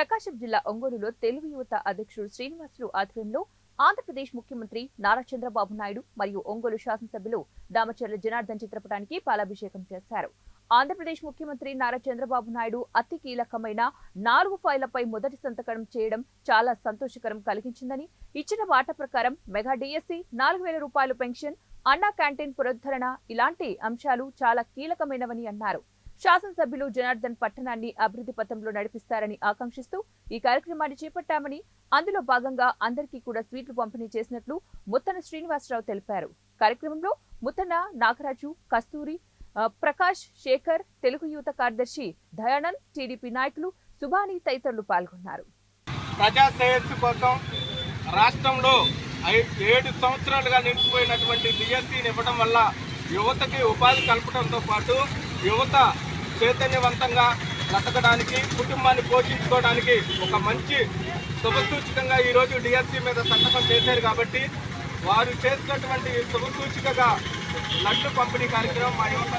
ప్రకాశం జిల్లా ఒంగోలులో తెలుగు యువత అధ్యక్షుడు శ్రీనివాసులు ఆధ్వర్యంలో ఆంధ్రప్రదేశ్ ముఖ్యమంత్రి నారా చంద్రబాబు నాయుడు మరియు ఒంగోలు శాసనసభ్యులు దామచర్ల జనార్దన్ చిత్రపటానికి పాలాభిషేకం చేశారు. ఆంధ్రప్రదేశ్ ముఖ్యమంత్రి నారా చంద్రబాబు నాయుడు అతి కీలకమైన 4 ఫైళ్లపై మొదటి సంతకం చేయడం చాలా సంతోషకరం కలిగించిందని, ఇచ్చిన మాట ప్రకారం మెగా డిఎస్సి, 4000 రూపాయలు పెన్షన్, అన్నా క్యాంటీన్ పునరుద్ధరణ ఇలాంటి అంశాలు చాలా కీలకమైనవని అన్నారు. శాసనసభ్యులు జనార్దన్ పట్టణాన్ని అభివృద్ధి పథంలో నడిపిస్తారని ఆకాంక్షిస్తూ ఈ కార్యక్రమాన్ని చేపట్టామని, అందులో భాగంగా అందరికీ కూడా స్వీట్లు పంపిణీ చేసినట్లు ముత్తన శ్రీనివాసరావు తెలిపారు. కార్యక్రమంలో ముత్తన నాగరాజు, కస్తూరి, ప్రకాష్, శేఖర్, తెలుగు యువత కార్యదర్శి దయానంద్, టీడీపీ నాయకులు సుభాని తదితరులు పాల్గొన్నారు. ప్రజా శ్రేయస్సు కోసం రాష్ట్రంలో 7 సంవత్సరాలుగా నిలిచిపోయినటువంటి డిఎస్సిని ఇవ్వడం వల్ల యువతకి ఉపాధి కల్పడంతో పాటు యువత చైతన్యవంతంగా బ్రతకడానికి, కుటుంబాన్ని పోషించుకోవడానికి ఒక మంచి శుభసూచకంగా ఈరోజు డిఎస్సి మీద సంతకం చేశారు. కాబట్టి వారు చేసినటువంటి శుభసూచికగా లడ్డు పంపిణీ కార్యక్రమం మా యువత